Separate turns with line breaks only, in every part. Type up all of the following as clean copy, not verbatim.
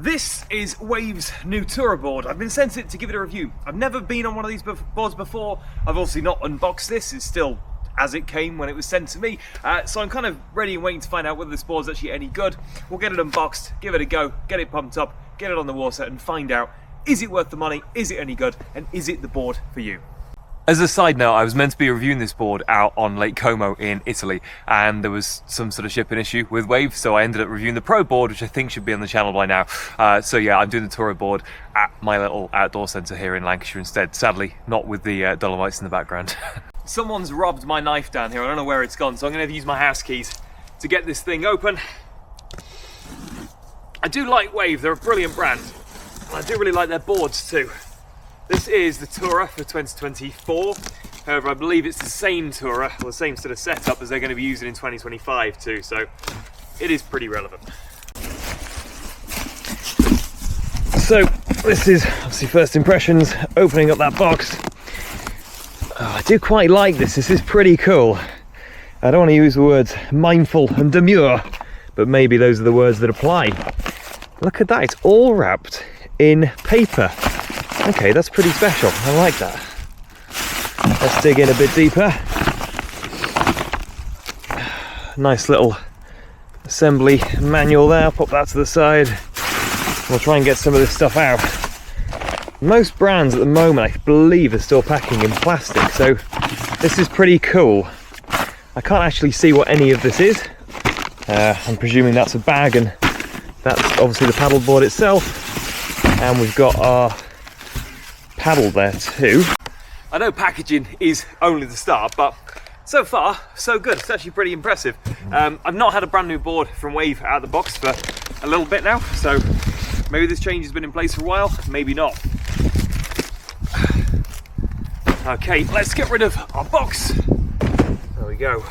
This is Wave's new tourer board. I've been sent it to give it a review. I've never been on one of these boards before. I've obviously not unboxed this. It's still as it came when it was sent to me. So I'm kind of ready and waiting to find out whether this board's actually any good. We'll get it unboxed, give it a go, get it pumped up, get it on the water and find out, is it worth the money, is it any good, and is it the board for you? As a side note, I was meant to be reviewing this board out on Lake Como in Italy, and there was some sort of shipping issue with Wave, so I ended up reviewing the Pro board, which I think should be on the channel by now. So yeah, I'm doing the tourer board at my little outdoor centre here in Lancashire instead. Sadly, not with the Dolomites in the background. Someone's robbed my knife down here. I don't know where it's gone, so I'm going to use my house keys to get this thing open. I do like Wave, they're a brilliant brand. I do really like their boards too. This is the Tourer for 2024. However, I believe it's the same Tourer, or the same sort of setup as they're going to be using in 2025 too, so it is pretty relevant. So this is obviously first impressions, opening up that box. Oh, I do quite like this. This is pretty cool. I don't want to use the words mindful and demure, but maybe those are the words that apply. Look at that, it's all wrapped in paper. Okay, that's pretty special. I like that. Let's dig in a bit deeper. Nice little assembly manual there. Pop that to the side. We'll try and get some of this stuff out. Most brands at the moment, I believe, are still packing in plastic, so this is pretty cool. I can't actually see what any of this is. I'm presuming that's a bag, and that's obviously the paddle board itself. And we've got our paddle there too. I know packaging is only the start, but so far so good. It's actually pretty impressive. I've not had a brand new board from Wave out of the box for a little bit now, so maybe this change has been in place for a while, maybe not. Okay, let's get rid of our box. There we go.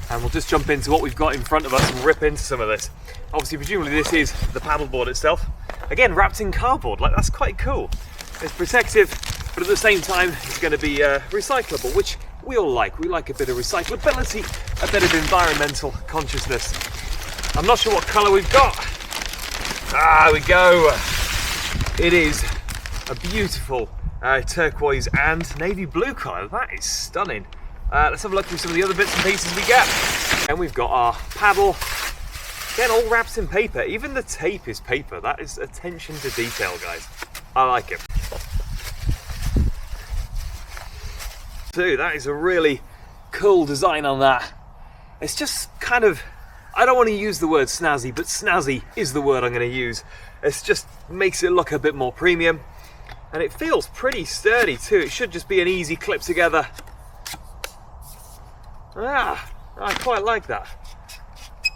And we'll just jump into what we've got in front of us and rip into some of this. Obviously, presumably this is the paddle board itself. Again, wrapped in cardboard, like that's quite cool. It's protective, but at the same time, it's going to be recyclable, which we all like. We like a bit of recyclability, a bit of environmental consciousness. I'm not sure what colour we've got. Ah, we go. It is a beautiful turquoise and navy blue colour. That is stunning. Let's have a look through some of the other bits and pieces we get. And we've got our paddle. Again, all wrapped in paper. Even the tape is paper. That is attention to detail, guys. I like it. So that is a really cool design on that. It's just kind of, I don't want to use the word snazzy, but snazzy is the word I'm going to use. It just makes it look a bit more premium. And it feels pretty sturdy too. It should just be an easy clip together. Ah, I quite like that.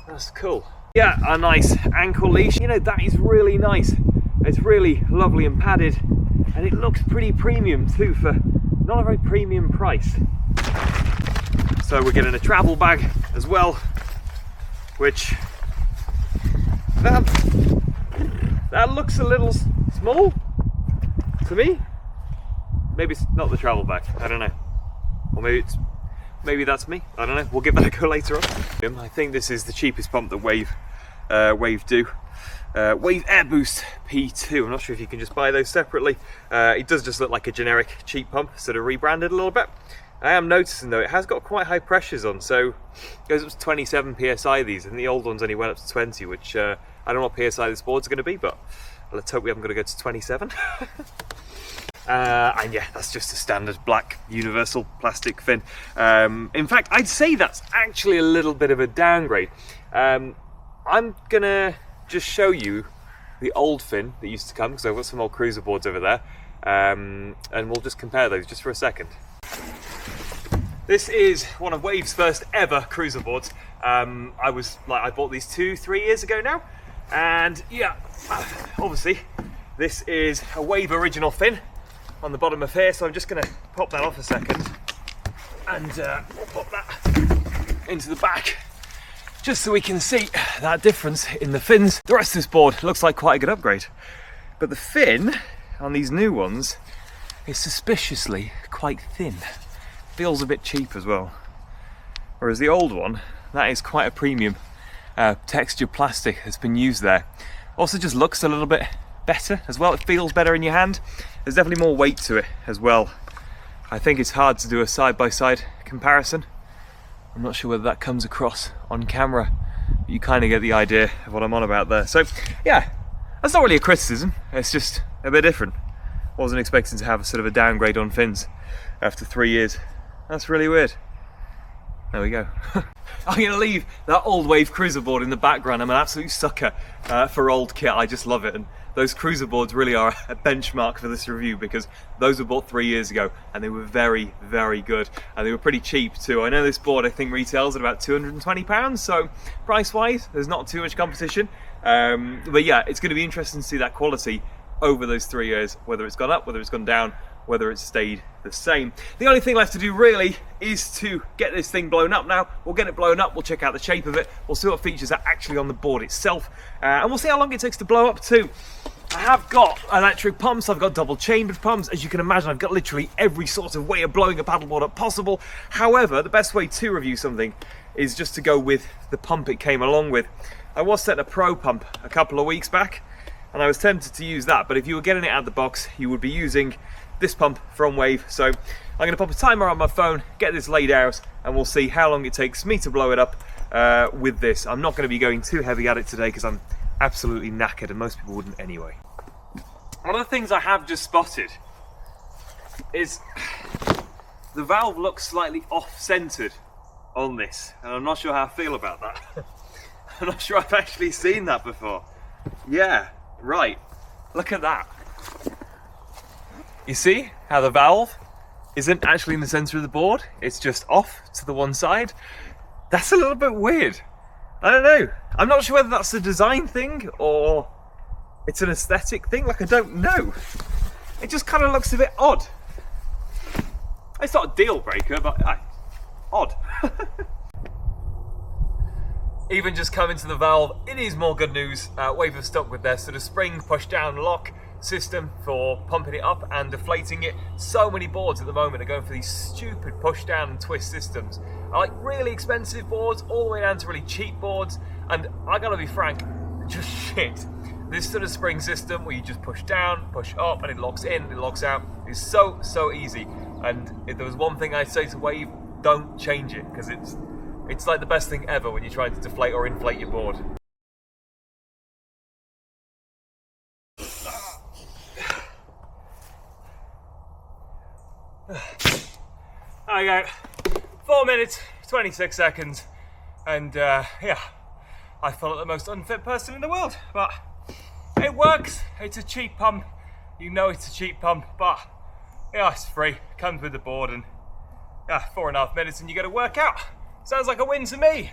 That's cool. Yeah, a nice ankle leash. You know, that is really nice. It's really lovely and padded, and it looks pretty premium too for not a very premium price. So we're getting a travel bag as well, which that looks a little small to me. Maybe it's not the travel bag, I don't know. Or maybe that's me, I don't know. We'll give that a go later on. I think this is the cheapest pump that Wave do. Wave Air Boost P2. I'm not sure if you can just buy those separately. It does just look like a generic cheap pump, sort of rebranded a little bit. I am noticing though it has got quite high pressures on, so it goes up to 27 psi these, and the old ones only went up to 20, which I don't know what psi this board's going to be, but let's hope we haven't got to go to 27. And yeah, that's just a standard black universal plastic fin. In fact, I'd say that's actually a little bit of a downgrade. I'm gonna just show you the old fin that used to come, because I've got some old cruiser boards over there, and we'll just compare those just for a second. This is one of Wave's first ever cruiser boards. I bought these 2-3 years ago now, and yeah, obviously this is a Wave original fin on the bottom of here, so I'm just going to pop that off a second and we'll pop that into the back just so we can see that difference in the fins. The rest of this board looks like quite a good upgrade, but the fin on these new ones is suspiciously quite thin. Feels a bit cheap as well, whereas the old one, that is quite a premium textured plastic that's been used there. Also just looks a little bit better as well. It feels better in your hand. There's definitely more weight to it as well. I think it's hard to do a side-by-side comparison. I'm not sure whether that comes across on camera, but you kind of get the idea of what I'm on about there. So yeah, that's not really a criticism, it's just a bit different. Wasn't expecting to have a sort of a downgrade on fins after 3 years. That's really weird. There we go. I'm going to leave that old Wave cruiser board in the background. I'm an absolute sucker for old kit. I just love it. And those cruiser boards really are a benchmark for this review, because those were bought 3 years ago and they were very, very good. And they were pretty cheap too. I know this board I think retails at about £220, so price-wise, there's not too much competition. But yeah, it's going to be interesting to see that quality over those 3 years, whether it's gone up, whether it's gone down, whether it's stayed the same. The only thing left to do really is to get this thing blown up now. We'll get it blown up, we'll check out the shape of it, we'll see what features are actually on the board itself, and we'll see how long it takes to blow up too. I have got electric pumps, I've got double chambered pumps. As you can imagine, I've got literally every sort of way of blowing a paddleboard up possible. However, the best way to review something is just to go with the pump it came along with. I was set a Pro pump a couple of weeks back, and I was tempted to use that, but if you were getting it out of the box, you would be using this pump from Wave. So I'm going to pop a timer on my phone, get this laid out, and we'll see how long it takes me to blow it up with this. I'm not going to be going too heavy at it today because I'm absolutely knackered, and most people wouldn't anyway. One of the things I have just spotted is the valve looks slightly off-centered on this, and I'm not sure how I feel about that. I'm not sure I've actually seen that before. Yeah, right. Look at that. You see how the valve isn't actually in the center of the board? It's just off to the one side. That's a little bit weird. I don't know. I'm not sure whether that's a design thing or it's an aesthetic thing. Like, I don't know. It just kind of looks a bit odd. It's not a deal breaker, but odd. Even just coming to the valve, it is more good news. Wave have stuck with their sort of spring push down lock system for pumping it up and deflating it. So many boards at the moment are going for these stupid push down and twist systems. I like really expensive boards all the way down to really cheap boards, and I gotta be frank, just shit. This sort of spring system where you just push down, push up, and it locks in, it locks out, is so easy. And if there was one thing I'd say to Wave, don't change it, because it's like the best thing ever when you're trying to deflate or inflate your board. There we go. 4 minutes, 26 seconds, and yeah, I feel like the most unfit person in the world, but it works. It's a cheap pump. You know it's a cheap pump, but yeah, it's free. Comes with the board, and yeah, 4.5 minutes, and you get a workout. Sounds like a win to me.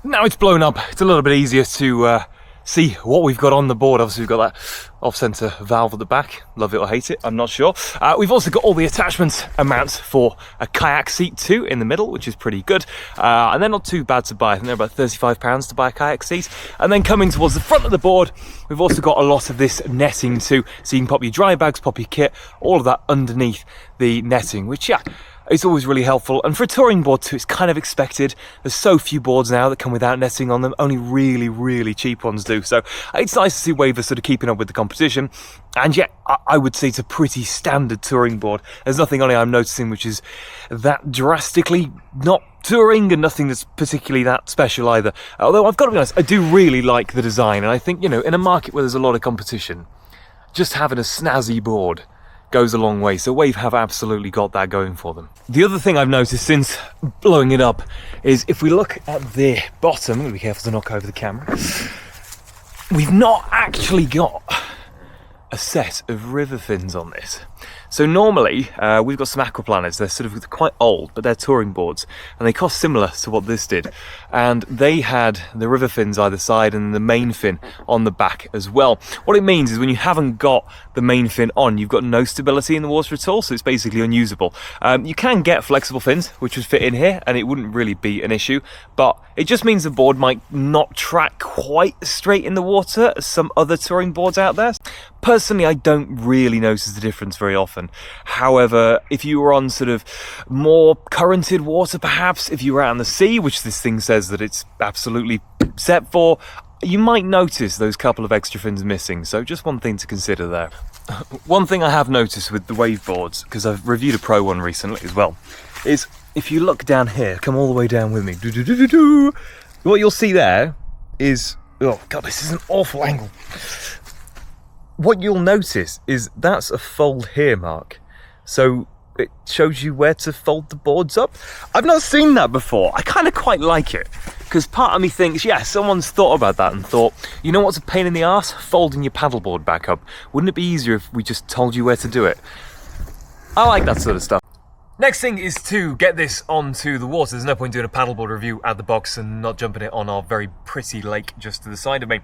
Now it's blown up, it's a little bit easier to see what we've got on the board. Obviously we've got that off-center valve at the back. Love it or hate it, I'm not sure. We've also got all the attachments and mounts for a kayak seat too in the middle, which is pretty good. And they're not too bad to buy. I think they're about £35 to buy a kayak seat. And then coming towards the front of the board, we've also got a lot of this netting too. So you can pop your dry bags, pop your kit, all of that underneath the netting, which yeah, it's always really helpful. And for a touring board too, it's kind of expected. There's so few boards now that come without netting on them. Only really cheap ones do. So it's nice to see Wave are sort of keeping up with the competition. And yeah, I would say it's a pretty standard touring board. There's nothing on it I'm noticing which is that drastically not touring, and nothing that's particularly that special either. Although I've got to be honest, I do really like the design. And I think, you know, in a market where there's a lot of competition, just having a snazzy board goes a long way. So Wave have absolutely got that going for them. The other thing I've noticed since blowing it up is if we look at the bottom, I'm going to be careful to knock over the camera, we've not actually got a set of river fins on this. So normally we've got some aquaplanets. They're sort of quite old, but they're touring boards, and they cost similar to what this did. And they had the river fins either side and the main fin on the back as well. What it means is when you haven't got the main fin on, you've got no stability in the water at all, so it's basically unusable. You can get flexible fins, which would fit in here, and it wouldn't really be an issue, but it just means the board might not track quite straight in the water as some other touring boards out there. Personally, I don't really notice the difference very often. However, if you were on sort of more currented water, perhaps if you were out on the sea, which this thing says that it's absolutely set for, you might notice those couple of extra fins missing, so just one thing to consider there. One thing I have noticed with the wave boards, because I've reviewed a pro one recently as well, is if you look down here, come all the way down with me, what you'll see there is, oh god, this is an awful angle. What you'll notice is that's a fold here mark, so it shows you where to fold the boards up. I've not seen that before. I kind of quite like it, because part of me thinks, yeah, someone's thought about that and thought, you know what's a pain in the arse? Folding your paddleboard back up. Wouldn't it be easier if we just told you where to do it? I like that sort of stuff. Next thing is to get this onto the water. There's no point doing a paddleboard review at the box and not jumping it on our very pretty lake just to the side of me.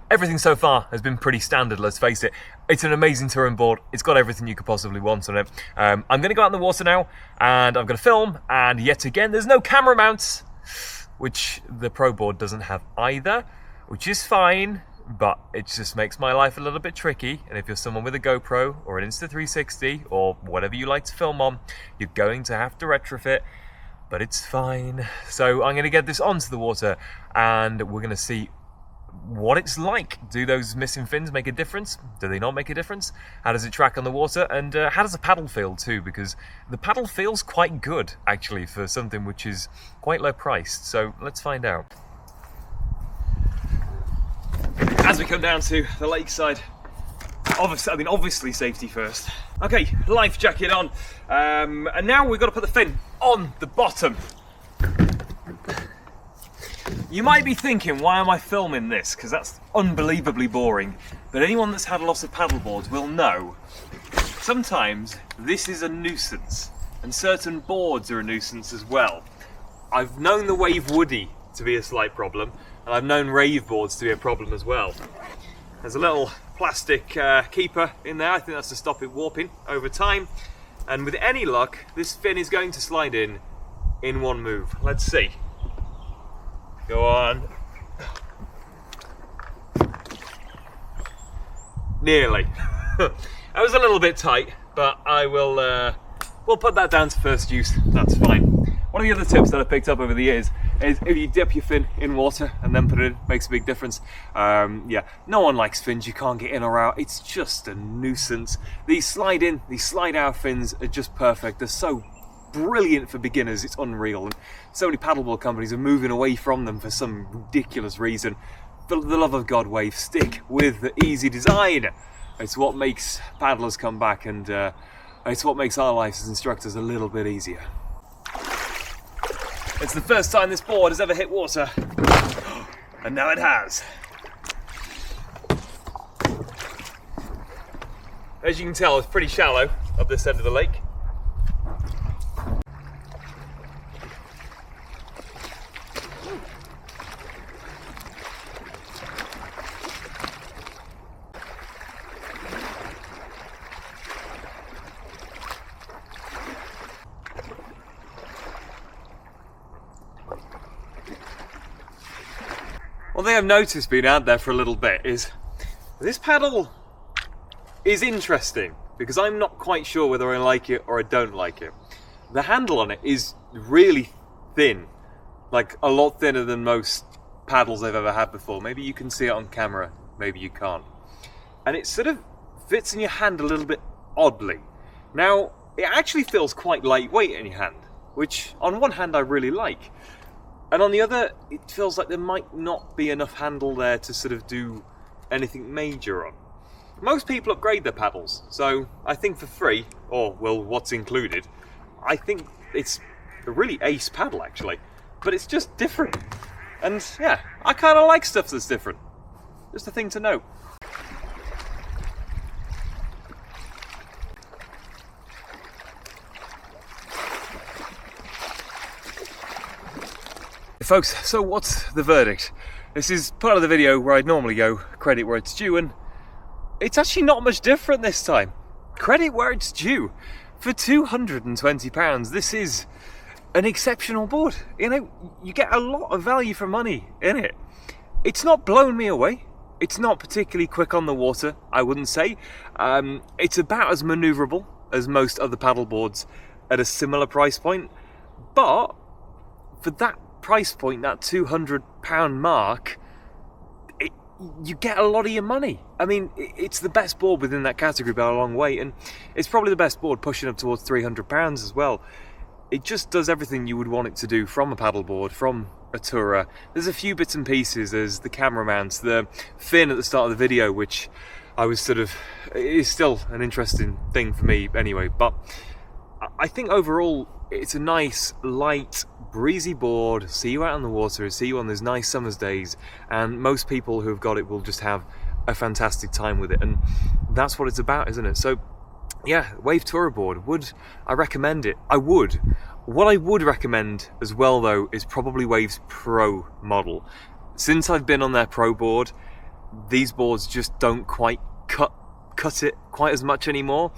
Everything so far has been pretty standard, let's face it. It's an amazing touring board. It's got everything you could possibly want on it. I'm going to go out in the water now and I'm going to film, and yet again there's no camera mounts, which the Pro board doesn't have either, which is fine. But it just makes my life a little bit tricky, and if you're someone with a GoPro or an Insta360 or whatever you like to film on, you're going to have to retrofit, but it's fine. So I'm going to get this onto the water and we're going to see what it's like. Do those missing fins make a difference? Do they not make a difference? How does it track on the water? And how does the paddle feel too? Because the paddle feels quite good actually for something which is quite low priced. So let's find out. As we come down to the lakeside, obviously safety first. Okay, life jacket on, and now we've got to put the fin on the bottom. You might be thinking, why am I filming this? Because that's unbelievably boring. But anyone that's had lots of paddleboards will know sometimes this is a nuisance, and certain boards are a nuisance as well. I've known the Wave Woody to be a slight problem, and I've known rave boards to be a problem as well. There's a little plastic keeper in there. I think that's to stop it warping over time. And with any luck, this fin is going to slide in one move. Let's see. Go on. Nearly. That was a little bit tight, but I will. We'll put that down to first use. That's fine. One of the other tips that I picked up over the years is if you dip your fin in water and then put it in, makes a big difference. Yeah, no one likes fins you can't get in or out. It's just a nuisance. These slide in, these slide out fins are just perfect. They're so brilliant for beginners, it's unreal. And so many paddleboard companies are moving away from them for some ridiculous reason. For the love of God, Wave, stick with the easy design. It's what makes paddlers come back, and it's what makes our lives as instructors a little bit easier. It's the first time this board has ever hit water, and now it has. As you can tell, it's pretty shallow up this end of the lake. One thing I've noticed being out there for a little bit is this paddle is interesting because I'm not quite sure whether I like it or I don't like it. The handle on it is really thin, like a lot thinner than most paddles I've ever had before. Maybe you can see it on camera, maybe you can't. And it sort of fits in your hand a little bit oddly. Now, it actually feels quite lightweight in your hand, which on one hand I really like. And on the other, it feels like there might not be enough handle there to sort of do anything major on. Most people upgrade their paddles, so I think for free, or well, what's included, I think it's a really ace paddle actually. But it's just different. And yeah, I kind of like stuff that's different. Just a thing to note. Folks, so what's the verdict? This is part of the video where I'd normally go credit where it's due, and it's actually not much different this time. Credit where it's due. For £220, this is an exceptional board. You know, you get a lot of value for money in it. It's not blown me away. It's not particularly quick on the water, I wouldn't say. It's about as manoeuvrable as most other paddle boards at a similar price point, but for that price point, that £200 mark, you get a lot of your money. I mean, it's the best board within that category by a long way, and it's probably the best board, pushing up towards £300 as well. It just does everything you would want it to do from a paddleboard, from a tourer. There's a few bits and pieces. There's the camera mounts, the fin at the start of the video, which I was sort of, is still an interesting thing for me anyway. But I think overall it's a nice, light, breezy board. See you out on the water, see you on those nice summer's days, and most people who have got it will just have a fantastic time with it, and that's what it's about, isn't it? So yeah, Wave Tourer board, would I recommend it? I would. What I would recommend as well though is probably Wave's Pro model. Since I've been on their Pro board, these boards just don't quite cut it quite as much anymore.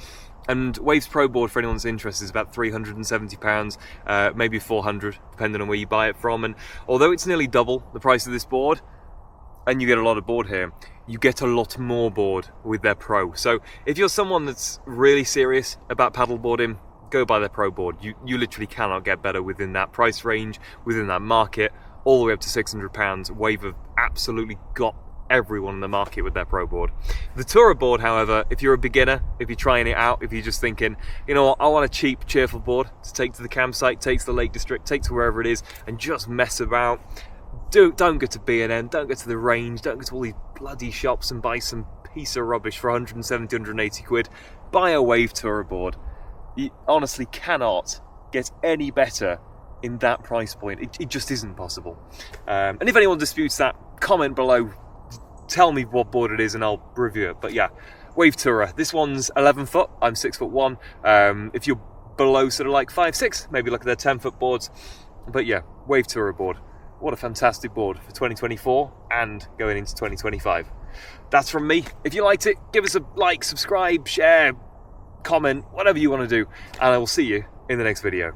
And Wave's Pro board, for anyone that's interested, is about £370, maybe £400, depending on where you buy it from. And although it's nearly double the price of this board, and you get a lot of board here, you get a lot more board with their Pro. So if you're someone that's really serious about paddleboarding, go buy their Pro board. You literally cannot get better within that price range, within that market, all the way up to £600. Wave have absolutely got everyone in the market with their Pro board. The Tourer board, however, if you're a beginner, if you're trying it out, if you're just thinking, you know what, I want a cheap, cheerful board to take to the campsite, take to the Lake District, take to wherever it is, and just mess about. Don't go to B&M, don't go to the range, don't go to all these bloody shops and buy some piece of rubbish for 170, 180 quid. Buy a Wave Tourer board. You honestly cannot get any better in that price point. It just isn't possible. And if anyone disputes that, comment below, tell me what board it is and I'll review it. But yeah, Wave Tourer. This one's 11 foot, I'm 6'1". If you're below sort of like 5'6", maybe look at their 10-foot boards. But yeah, Wave Tourer board. What a fantastic board for 2024 and going into 2025. That's from me. If you liked it, give us a like, subscribe, share, comment, whatever you want to do, and I will see you in the next video.